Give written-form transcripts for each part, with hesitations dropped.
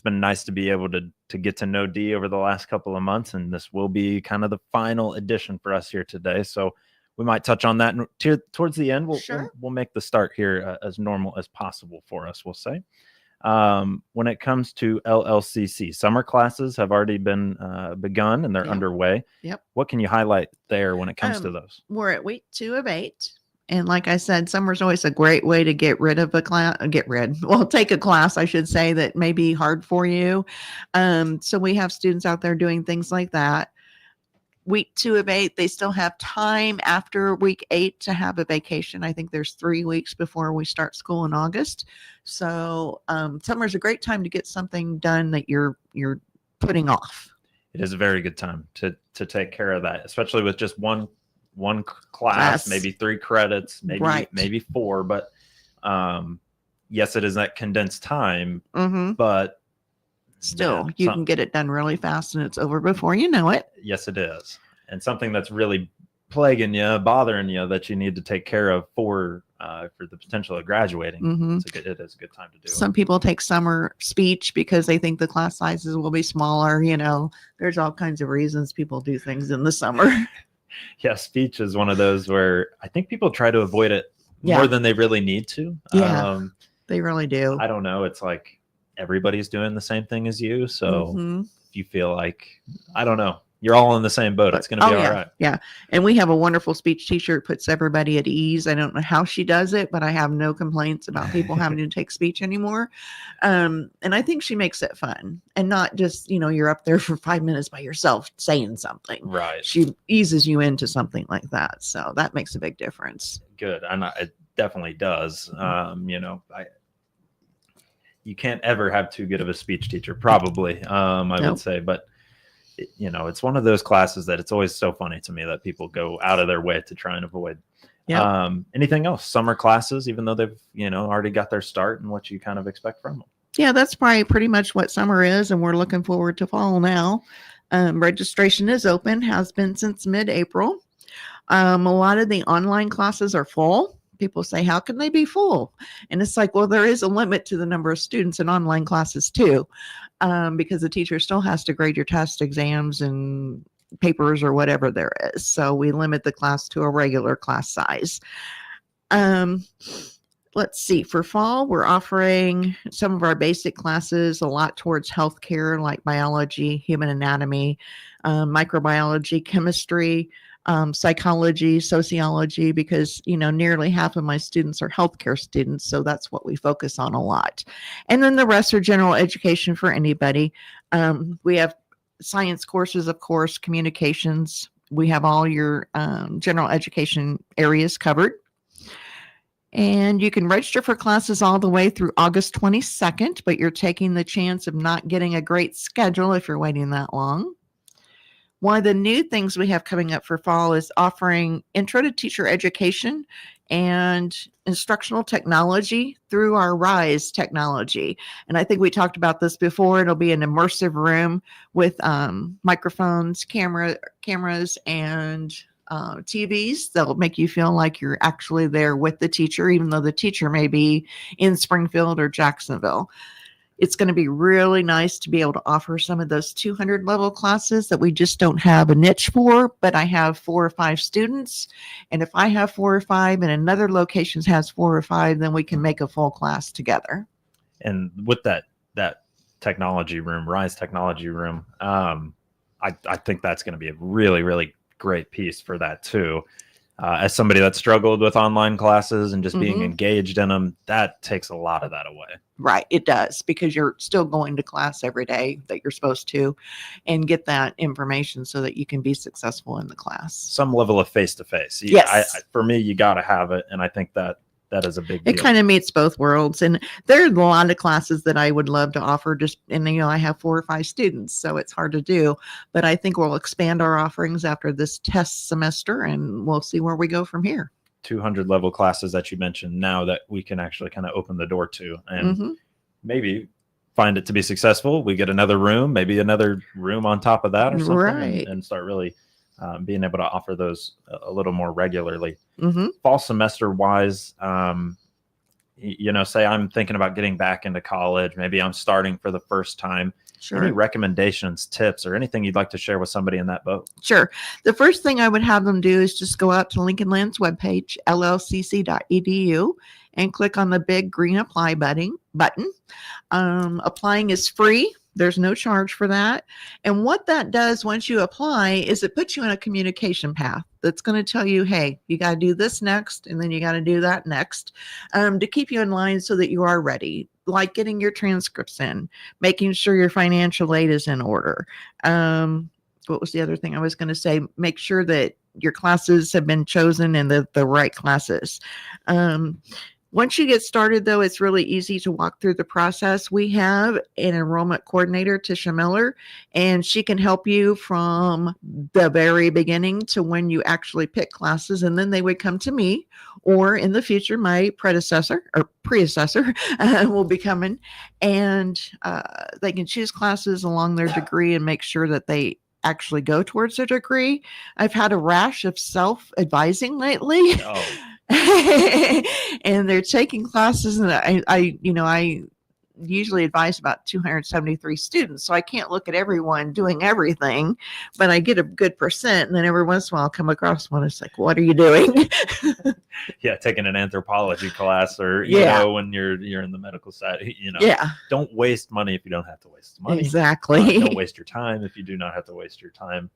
been nice to be able to get to know Dee over the last couple of months, and this will be kind of the final edition for us here today. So we might touch on that towards the end. We'll make the start here as normal as possible for us, we'll say. When it comes to LLCC, summer classes have already been begun and they're underway. Yep. What can you highlight there when it comes to those? We're at week 2 of 8. And like I said, summer's always a great way to get rid of a class, take a class, I should say, that may be hard for you. So we have students out there doing things like that. Week 2 of 8, they still have time after week 8 to have a vacation. I think there's 3 weeks before we start school in August. So summer's a great time to get something done that you're putting off. It is a very good time to take care of that, especially with just one class, maybe 3 credits, maybe 4. But yes, it is that condensed time, but still, you can get it done really fast and it's over before you know it. Yes, it is. And something that's really plaguing you, bothering you, that you need to take care of for the potential of graduating. It is a good time to do it. Some people take summer speech because they think the class sizes will be smaller. There's all kinds of reasons people do things in the summer. Yeah, speech is one of those where I think people try to avoid it more than they really need to. Yeah, they really do. I don't know. It's like everybody's doing the same thing as you. So if you feel like, I don't know, you're all in the same boat, it's going to be all right. Yeah. And we have a wonderful speech teacher. It puts everybody at ease. I don't know how she does it, but I have no complaints about people having to take speech anymore. And I think she makes it fun and not just, you're up there for 5 minutes by yourself saying something. Right. She eases you into something like that. So that makes a big difference. Good. And it definitely does. You can't ever have too good of a speech teacher, probably, I would say. But, it's one of those classes that it's always so funny to me that people go out of their way to try and avoid. Yeah. Anything else? Summer classes, even though they've, already got their start, and what you kind of expect from them? Yeah, that's probably pretty much what summer is. And we're looking forward to fall now. Registration is open, has been since mid-April. A lot of the online classes are full. People say, how can they be full? And it's like, well, there is a limit to the number of students in online classes too, because the teacher still has to grade your test, exams, and papers or whatever there is. So we limit the class to a regular class size. Let's see, for fall, we're offering some of our basic classes a lot towards healthcare, like biology, human anatomy, microbiology, chemistry, psychology, sociology, because, nearly half of my students are healthcare students. So that's what we focus on a lot. And then the rest are general education for anybody. We have science courses, of course, communications. We have all your general education areas covered. And you can register for classes all the way through August 22nd, but you're taking the chance of not getting a great schedule if you're waiting that long. One of the new things we have coming up for fall is offering intro to teacher education and instructional technology through our RISE technology. And I think we talked about this before. It'll be an immersive room with microphones, cameras, and TVs that'll make you feel like you're actually there with the teacher, even though the teacher may be in Springfield or Jacksonville. It's going to be really nice to be able to offer some of those 200 level classes that we just don't have a niche for, but I have 4 or 5 students. And if I have 4 or 5 and another location has 4 or 5, then we can make a full class together. And with that technology room, RISE technology room, I think that's going to be a really, really great piece for that too. As somebody that struggled with online classes and just being engaged in them, that takes a lot of that away. Right. It does, because you're still going to class every day that you're supposed to, and get that information so that you can be successful in the class. Some level of face-to-face. Yes. For me, you got to have it. And I think that is a big deal. It kind of meets both worlds. And there are a lot of classes that I would love to offer, and I have 4 or 5 students, so it's hard to do, but I think we'll expand our offerings after this test semester, and we'll see where we go from here. 200 level classes that you mentioned now that we can actually kind of open the door to, and maybe find it to be successful. We get another room, maybe another room on top of that or something, right, and start really being able to offer those a little more regularly. Fall semester wise, say I'm thinking about getting back into college, maybe I'm starting for the first time. Sure. Any recommendations, tips, or anything you'd like to share with somebody in that boat? Sure. The first thing I would have them do is just go out to Lincoln Land's webpage, llcc.edu, and click on the big green apply button. Applying is free. There's no charge for that. And what that does once you apply is it puts you on a communication path that's going to tell you, hey, you got to do this next, and then you got to do that next, to keep you in line so that you are ready, like getting your transcripts in, making sure your financial aid is in order. What was the other thing I was going to say? Make sure that your classes have been chosen and the right classes. Once you get started, though, it's really easy to walk through the process. We have an enrollment coordinator, Tisha Miller, and she can help you from the very beginning to when you actually pick classes. And then they would come to me, or in the future, my predecessor will be coming, and they can choose classes along their degree and make sure that they actually go towards their degree. I've had a rash of self-advising lately. Oh. And they're taking classes, and I usually advise about 273 students, so I can't look at everyone doing everything, but I get a good percent, and then every once in a while I'll come across one. It's like, what are you doing? Yeah, taking an anthropology class, or when you're in the medical side, don't waste money if you don't have to waste money. Exactly. Don't waste your time if you do not have to waste your time.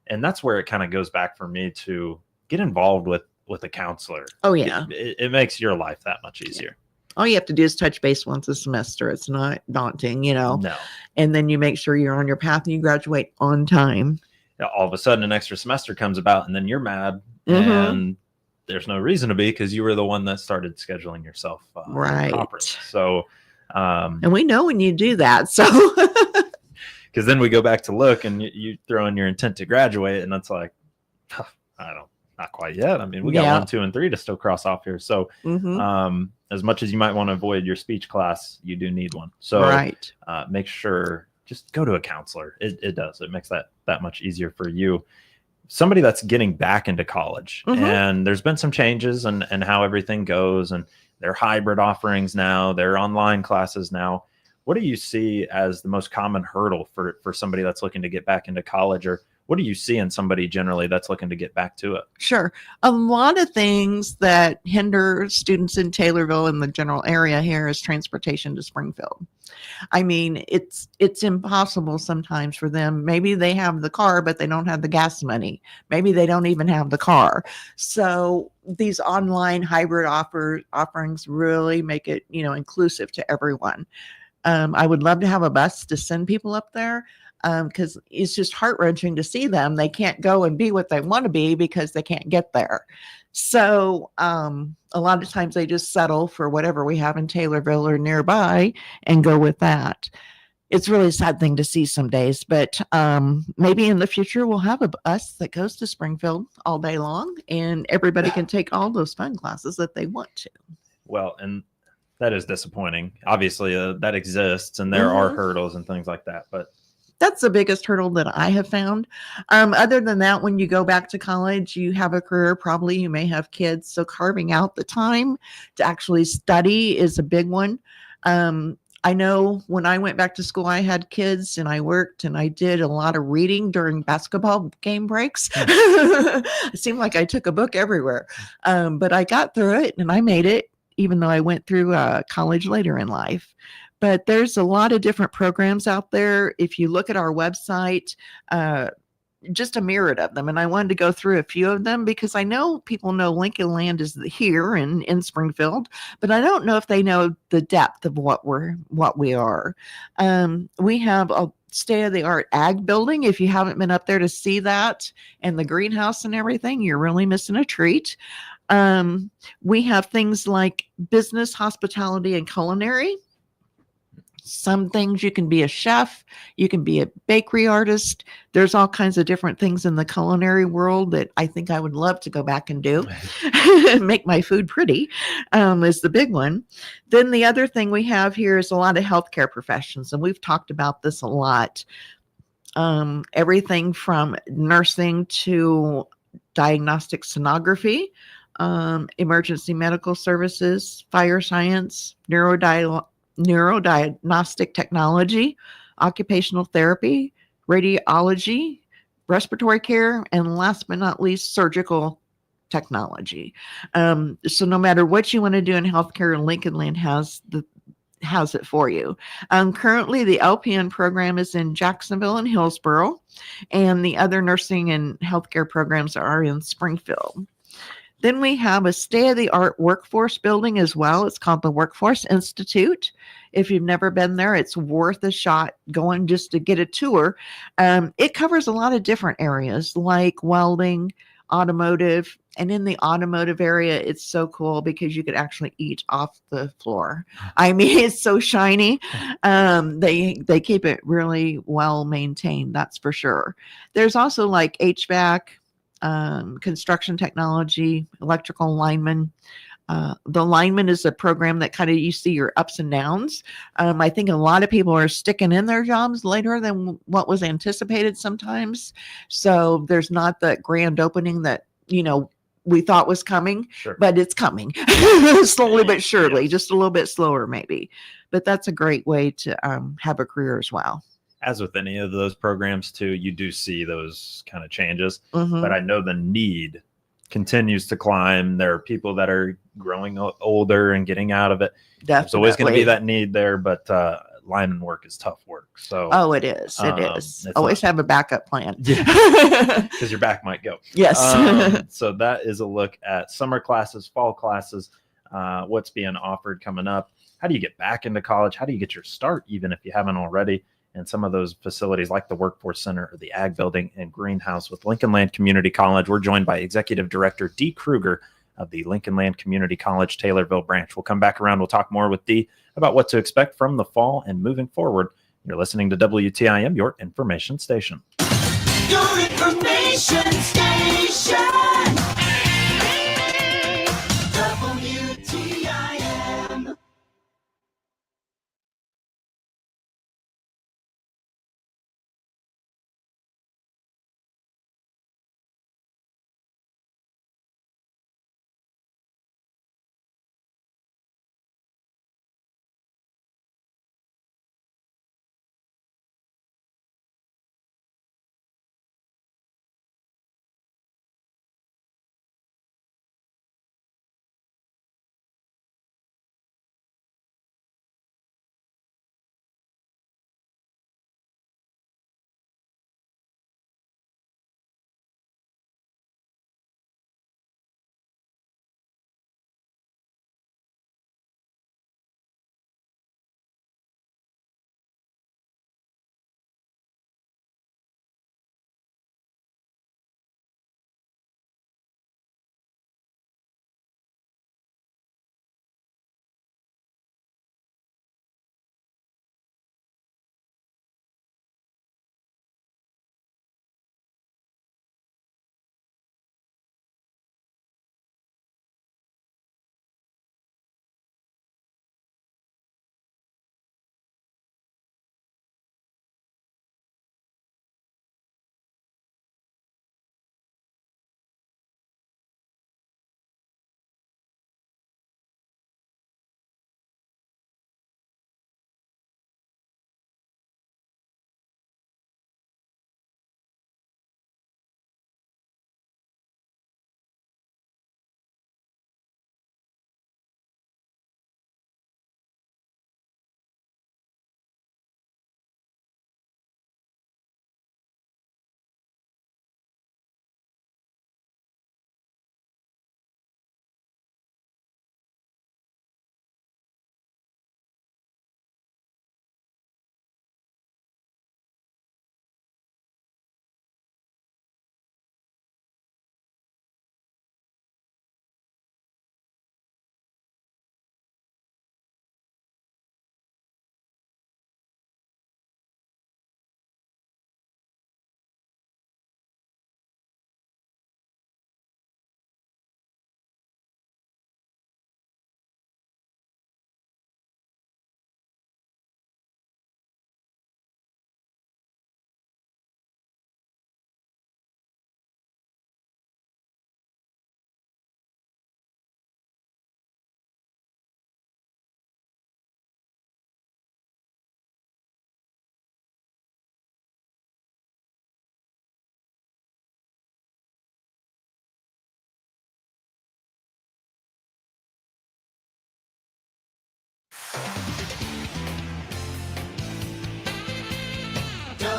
And that's where it kind of goes back for me to get involved with a counselor. Oh yeah. It makes your life that much easier. All you have to do is touch base once a semester. It's not daunting, No. And then you make sure you're on your path and you graduate on time. All of a sudden an extra semester comes about, and then you're mad, and there's no reason to be, because you were the one that started scheduling yourself right properly. So and we know when you do that, so because then we go back to look, and you throw in your intent to graduate, and it's like, not quite yet. I mean, we got 1, 2, and 3 to still cross off here. So as much as you might want to avoid your speech class, you do need one. So make sure, just go to a counselor. It does. It makes that much easier for you. Somebody that's getting back into college, and there's been some changes and how everything goes, and their hybrid offerings now, their online classes now. What do you see as the most common hurdle for somebody that's looking to get back into college, or what do you see in somebody generally that's looking to get back to it? Sure. A lot of things that hinder students in Taylorville and the general area here is transportation to Springfield. I mean, it's impossible sometimes for them. Maybe they have the car, but they don't have the gas money. Maybe they don't even have the car. So these online hybrid offerings really make it, inclusive to everyone. I would love to have a bus to send people up there, because it's just heart-wrenching to see them. They can't go and be what they want to be because they can't get there. So a lot of times they just settle for whatever we have in Taylorville or nearby and go with that. It's really a sad thing to see some days, but maybe in the future we'll have a bus that goes to Springfield all day long, and everybody can take all those fun classes that they want to. Well, and that is disappointing. Obviously, that exists, and there are hurdles and things like that, but that's the biggest hurdle that I have found. Other than that, when you go back to college, you have a career, probably you may have kids. So carving out the time to actually study is a big one. I know when I went back to school, I had kids and I worked, and I did a lot of reading during basketball game breaks. It seemed like I took a book everywhere. But I got through it and I made it, even though I went through college later in life. But there's a lot of different programs out there. If you look at our website, just a myriad of them. And I wanted to go through a few of them because I know people know Lincoln Land is here in Springfield, but I don't know if they know the depth of what we are. We have a state-of-the-art ag building. If you haven't been up there to see that and the greenhouse and everything, you're really missing a treat. We have things like business, hospitality, and culinary. Some things you can be a chef, you can be a bakery artist. There's all kinds of different things in the culinary world that I think I would love to go back and do. Make my food pretty is the big one. Then the other thing we have here is a lot of healthcare professions, and we've talked about this a lot. Everything from nursing to diagnostic sonography. emergency medical services, fire science, neurodiagnostic technology, occupational therapy, radiology, respiratory care, and last but not least, surgical technology. So no matter what you want to do in healthcare, Lincoln Land has it for you. Currently, the LPN program is in Jacksonville and Hillsborough, and the other nursing and healthcare programs are in Springfield. Then we have a state-of-the-art workforce building as well. It's called the Workforce Institute. If you've never been there, it's worth a shot going just to get a tour. It covers a lot of different areas like welding, automotive, and in the automotive area, it's so cool because you could actually eat off the floor. I mean, it's so shiny. They keep it really well maintained, that's for sure. There's also like HVAC, construction technology, electrical lineman. The lineman is a program that kind of you see your ups and downs. I think a lot of people are sticking in their jobs later than what was anticipated sometimes. So there's not that grand opening that, we thought was coming, Sure. but it's coming slowly but surely, Yes. just a little bit slower maybe. But that's a great way to have a career as well. As with any of those programs too, you do see those kind of changes, Mm-hmm. but I know the need continues to climb. There are people that are growing older and getting out of it. Definitely. There's always going to be that need there, but lineman work is tough work. So it is. It is. Always not, have a backup plan. Because your back might go. Yes. So that is a look at summer classes, fall classes, what's being offered coming up. How do you get back into college? How do you get your start, even if you haven't already? And some of those facilities like the Workforce Center or the Ag Building and Greenhouse with Lincoln Land Community College. We're joined by Executive Director Dee Kruger of the Lincoln Land Community College Taylorville branch. We'll come back around. We'll talk more with Dee about what to expect from the fall and moving forward. You're listening to WTIM, your information station. Your information station.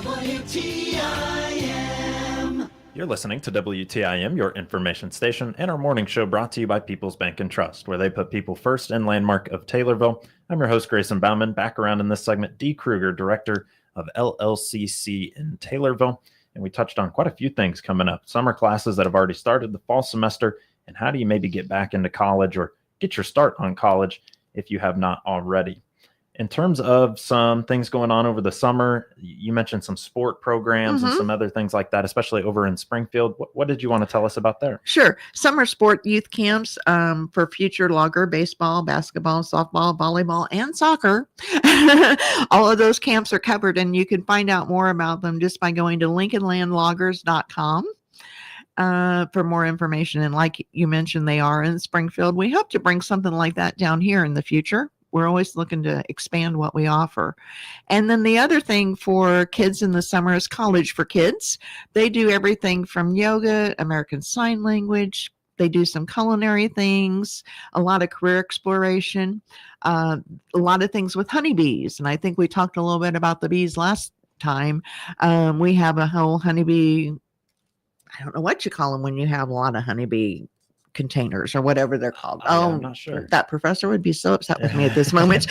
WTIM. You're listening to WTIM, your information station, and our morning show brought to you by People's Bank and Trust, where they put people first in Landmark of Taylorville. I'm your host, Grayson Bauman. Back around in this segment, Dee Kruger, Director of LLCC in Taylorville. And we touched on quite a few things coming up. Summer classes that have already started, the fall semester, and how do you maybe get back into college or get your start on college if you have not already. In terms of some things going on over the summer, you mentioned some sport programs and some other things like that, especially over in Springfield. What did you want to tell us about there? Sure. Summer sport youth camps for future logger, baseball, basketball, softball, volleyball, and soccer. All of those camps are covered, and you can find out more about them just by going to lincolnlandloggers.com. For more information. And like you mentioned, they are in Springfield. We hope to bring something like that down here in the future. We're always looking to expand what we offer. And then the other thing for kids in the summer is College for Kids. They do everything from yoga, American Sign Language. They do some culinary things, a lot of career exploration, a lot of things with honeybees. And I think we talked a little bit about the bees last time. We have a whole honeybee, I don't know what you call them when you have a lot of honeybee containers or whatever they're called. I'm not sure. That professor would be so upset with me at this moment.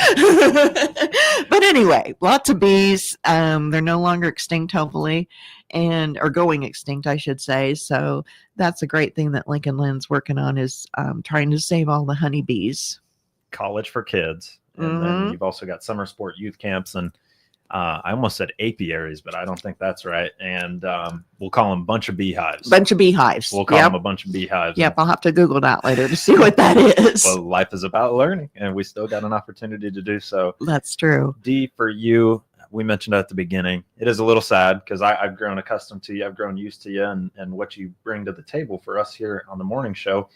But anyway, lots of bees. They're no longer extinct, hopefully, or going extinct, I should say. So that's a great thing that Lincoln Land's working on, is trying to save all the honeybees. College for Kids. And then you've also got summer sport youth camps, and I almost said apiaries, but I don't think that's right. And we'll call them bunch of beehives. Bunch of beehives. We'll call them a bunch of beehives. Yep, I'll have to Google that later to see what that is. Well, life is about learning, and we still got an opportunity to do so. That's true. Dee, for you, we mentioned at the beginning, it is a little sad because I've grown accustomed to you. I've grown used to you and what you bring to the table for us here on the morning show.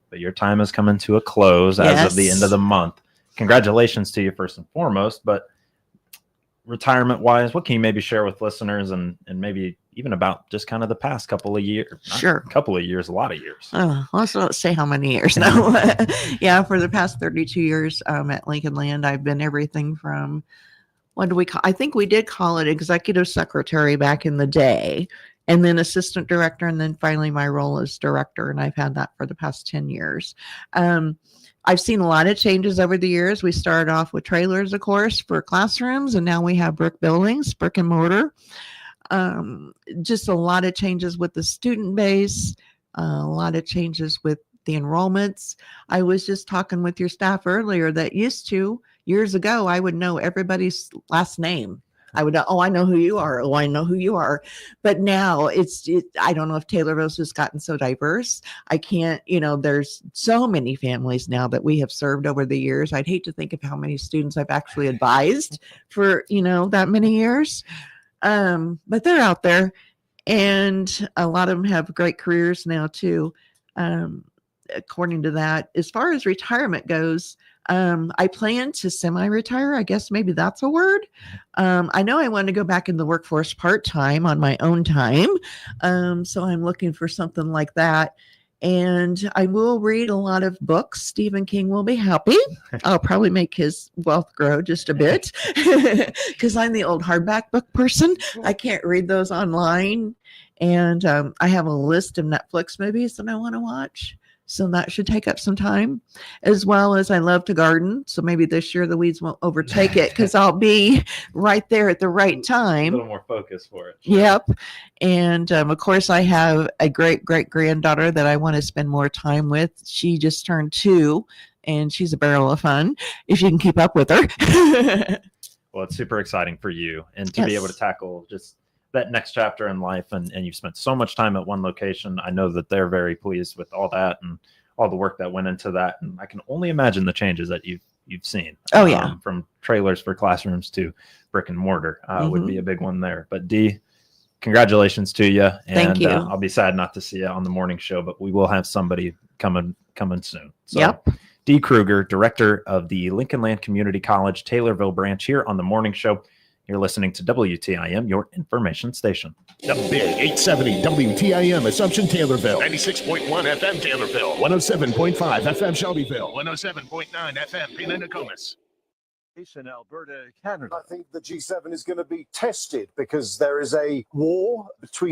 But your time is coming to a close as of the end of the month. Congratulations to you first and foremost, but retirement wise, what can you maybe share with listeners and maybe even about just kind of the past couple of years? Sure. Couple of years, a lot of years. Let's not say how many years now. Yeah, for the past 32 years at Lincoln Land, I've been everything from, what do we call, I think we did call it executive secretary back in the day, and then assistant director, and then finally my role as director. And I've had that for the past 10 years. I've seen a lot of changes over the years. We started off with trailers, of course, for classrooms, and now we have brick buildings, brick and mortar. Just a lot of changes with the student base, a lot of changes with the enrollments. I was just talking with your staff earlier that years ago, I would know everybody's last name. I would know, I know who you are. I know who you are. But now I don't know if Taylorville's has gotten so diverse. I can't, there's so many families now that we have served over the years. I'd hate to think of how many students I've actually advised for, that many years. But they're out there, and a lot of them have great careers now too. According to that, as far as retirement goes, I plan to semi-retire. I guess maybe that's a word. I know I want to go back in the workforce part-time on my own time. So I'm looking for something like that. And I will read a lot of books. Stephen King will be happy. I'll probably make his wealth grow just a bit because I'm the old hardback book person. I can't read those online. And I have a list of Netflix movies that I want to watch. So that should take up some time, as well as I love to garden. So maybe this year the weeds won't overtake it because I'll be right there at the right time. A little more focus for it. Sure. Yep. And of course, I have a great granddaughter that I want to spend more time with. She just turned 2, and she's a barrel of fun if you can keep up with her. Well, it's super exciting for you, and to be able to tackle just that next chapter in life, and you've spent so much time at one location. I know that they're very pleased with all that and all the work that went into that, and I can only imagine the changes that you've seen. Oh yeah, from trailers for classrooms to brick and mortar would be a big one there. But Dee, congratulations to you. And thank you. I'll be sad not to see you on the morning show, but we will have somebody coming soon. So, Dee Kruger, director of the Lincoln Land Community College Taylorville branch, here on the morning show. You're listening to WTIM, your information station. The Big 870 WTIM Assumption Taylorville. 96.1 FM Taylorville. 107.5 FM Shelbyville. 107.9 FM Pena Nokomis. In Alberta, Canada. I think the G7 is going to be tested because there is a war between